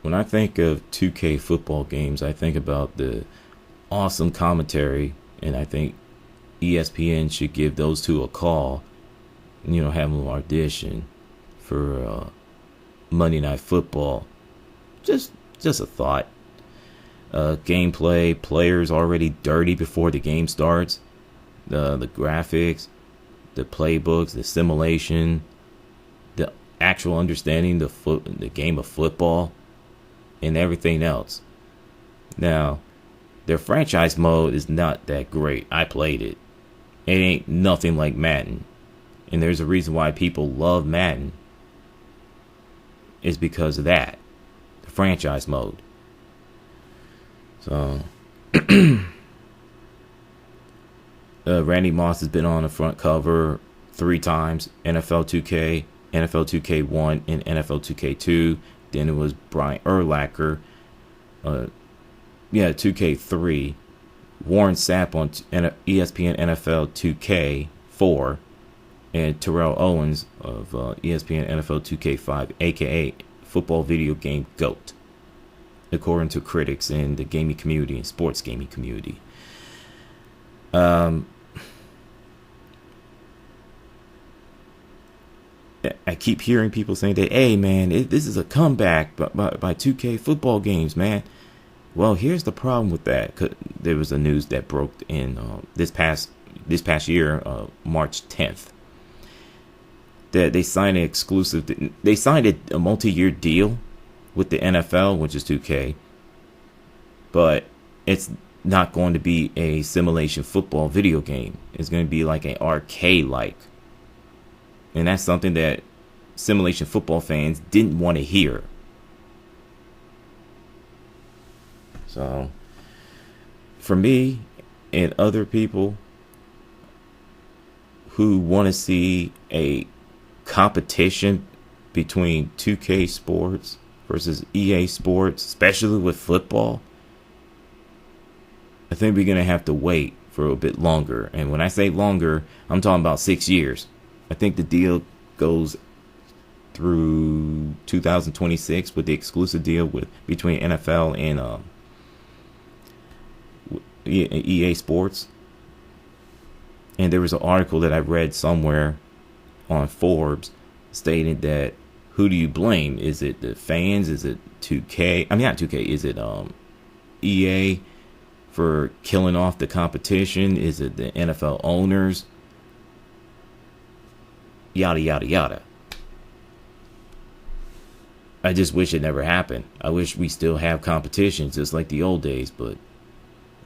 when I think of 2K football games, I think about the awesome commentary, and I think ESPN should give those two a call. Have them audition for Monday Night Football. Just a thought. Gameplay, players already dirty before the game starts. The graphics, the playbooks, the simulation, the actual understanding the game of football, and everything else. Now, their franchise mode is not that great. I played it. It ain't nothing like Madden. And there's a reason why people love Madden. It's because of that. The franchise mode. So, Randy Moss has been on the front cover 3 times. NFL 2K, NFL 2K1, and NFL 2K2. Then it was Brian Urlacher. 2K3. Warren Sapp on ESPN NFL 2K4. And Terrell Owens of ESPN NFL 2K5, aka Football Video Game GOAT, according to critics in the gaming community and sports gaming community. I keep hearing people saying that, hey man, this is a comeback by 2K football games, man. Well, here's the problem with that. There was a news that broke in this past year, March 10th. That they signed a multi-year deal with the NFL, which is 2K, but it's not going to be a simulation football video game. It's going to be like an arcade-like, and that's something that simulation football fans didn't want to hear. So, for me and other people who want to see a competition between 2K Sports versus EA Sports, especially with football, I think we're going to have to wait for a bit longer. And when I say longer, I'm talking about 6 years. I think the deal goes through 2026 with the exclusive deal between NFL and EA Sports. And there was an article that I read somewhere on Forbes stating that, who do you blame? Is it the fans? Is it 2K? I mean, not 2K. Is it EA for killing off the competition? Is it the NFL owners? Yada, yada, yada. I just wish it never happened. I wish we still have competitions just like the old days, but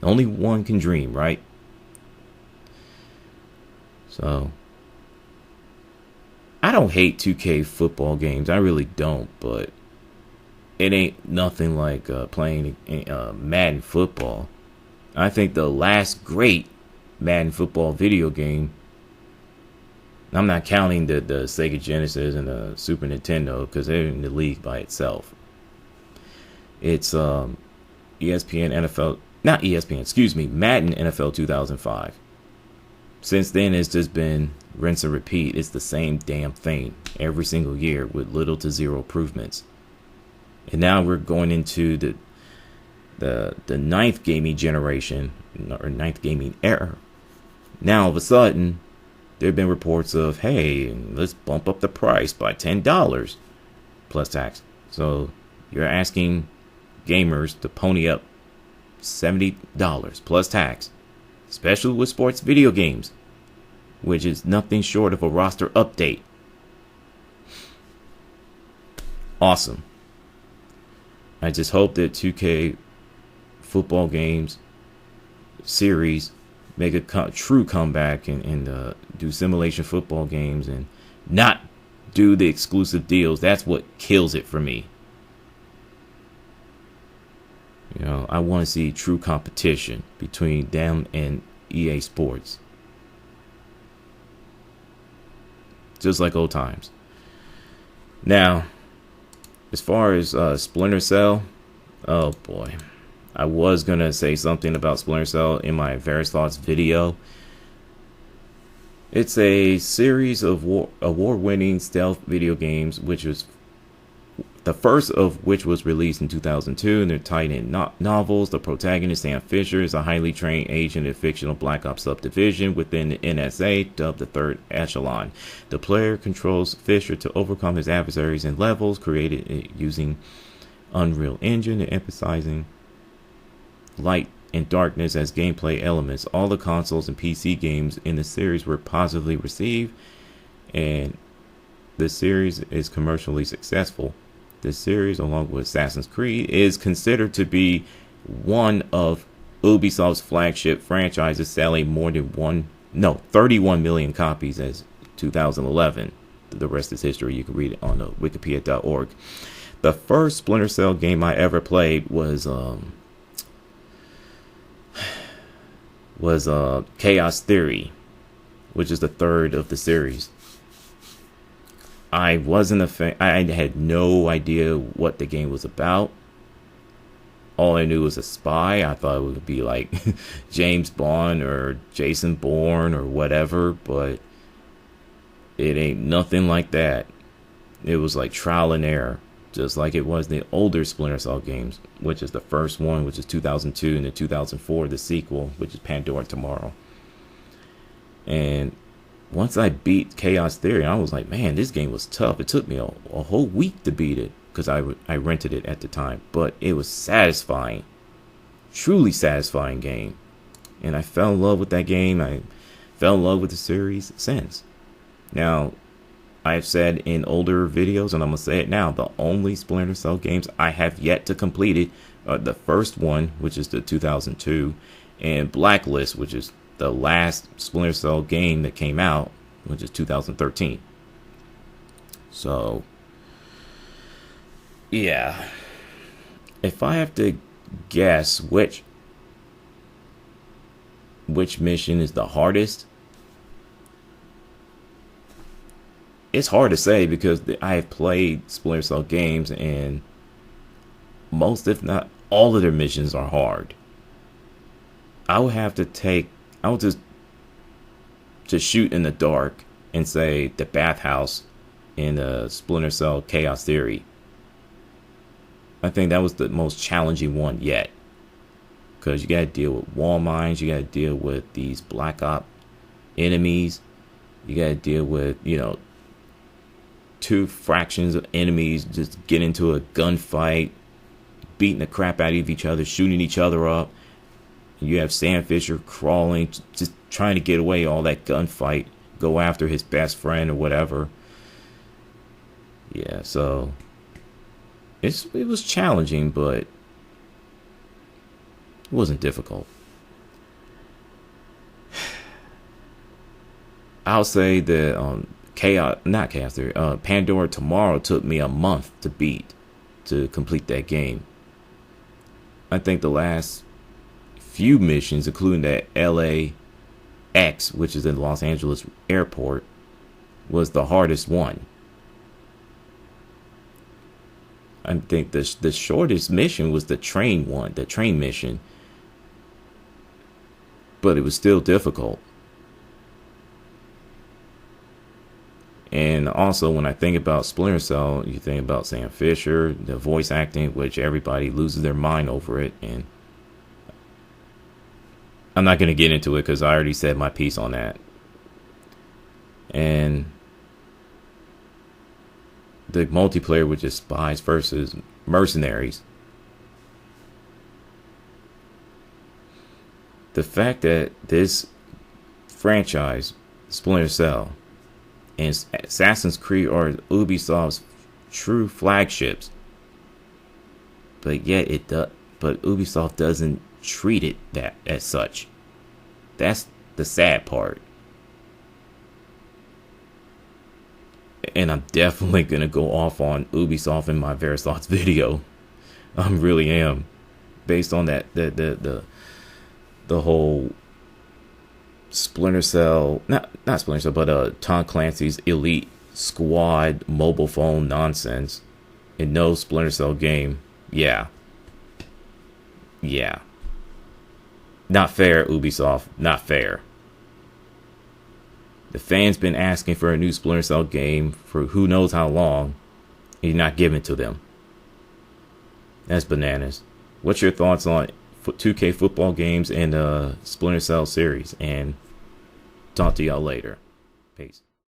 only one can dream, right? So, I don't hate 2K football games. I really don't, but it ain't nothing like playing Madden football. I think the last great Madden football video game, I'm not counting the Sega Genesis and the Super Nintendo because they're in the league by itself. It's ESPN NFL, not ESPN, excuse me, Madden NFL 2005. Since then, it's just been rinse and repeat. It's the same damn thing every single year with little to zero improvements. And now we're going into the ninth gaming generation, or ninth gaming era. Now, all of a sudden, there have been reports of, hey, let's bump up the price by $10 plus tax. So you're asking gamers to pony up $70 plus tax, especially with sports video games, which is nothing short of a roster update. Awesome. I just hope that 2K football games series make a true comeback and do simulation football games and not do the exclusive deals. That's what kills it for me. I want to see true competition between them and EA Sports. Just like old times. Now, as far as Splinter Cell, oh boy. I was going to say something about Splinter Cell in my Various Thoughts video. It's a series of award-winning stealth video games which was The first of which was released in 2002, and they're tied in novels. The protagonist, Sam Fisher, is a highly trained agent in a fictional Black Ops subdivision within the NSA, dubbed the Third Echelon. The player controls Fisher to overcome his adversaries in levels created using Unreal Engine and emphasizing light and darkness as gameplay elements. All the consoles and PC games in the series were positively received, and the series is commercially successful. This series, along with Assassin's Creed, is considered to be one of Ubisoft's flagship franchises, selling more than 31 million copies as 2011. The rest is history. You can read it on wikipedia.org. The first Splinter Cell game I ever played was Chaos Theory, which is the third of the series. I wasn't a fan. I had no idea what the game was about. All I knew was a spy. I thought it would be like James Bond or Jason Bourne or whatever, but it ain't nothing like that. It was like trial and error, just like it was the older Splinter Cell games, which is the first one, which is 2002, and the 2004, the sequel, which is Pandora Tomorrow. And once I beat Chaos Theory, I was like, man, this game was tough. It took me a whole week to beat it because I rented it at the time. But it was satisfying. Truly satisfying game. And I fell in love with that game. I fell in love with the series since. Now, I've said in older videos, and I'm going to say it now, the only Splinter Cell games I have yet to complete it are the first one, which is the 2002, and Blacklist, which is the last Splinter Cell game that came out, which is 2013. So, yeah. If I have to guess which mission is the hardest, it's hard to say because I have played Splinter Cell games and most, if not all, of their missions are hard. I would just shoot in the dark and say the bathhouse in the Splinter Cell Chaos Theory. I think that was the most challenging one yet. Because you got to deal with wall mines, you got to deal with these Black Ops enemies, you got to deal with, two fractions of enemies just get into a gunfight, beating the crap out of each other, shooting each other up. You have Sam Fisher crawling, just trying to get away all that gunfight, go after his best friend or whatever. Yeah, so it was challenging, but it wasn't difficult. I'll say that Pandora Tomorrow took me a month to complete that game. I think the last few missions, including that LAX, which is in Los Angeles airport, was the hardest one. I think the shortest mission was the train mission, but it was still difficult. And also, when I think about Splinter Cell, you think about Sam Fisher, the voice acting, which everybody loses their mind over it. And I'm not going to get into it because I already said my piece on that. And the multiplayer, which is spies versus mercenaries. The fact that this franchise, Splinter Cell, and Assassin's Creed are Ubisoft's true flagships, but Ubisoft doesn't treat it that as such. That's the sad part. And I'm definitely gonna go off on Ubisoft in my Various Thoughts video. I really am, based on that the whole Splinter Cell, not Splinter Cell, but Tom Clancy's Elite Squad mobile phone nonsense in no Splinter Cell game. Yeah. Not fair, Ubisoft. Not fair. The fans been asking for a new Splinter Cell game for who knows how long, and you're not giving it to them. That's bananas. What's your thoughts on 2K football games and Splinter Cell series? And talk to y'all later. Peace.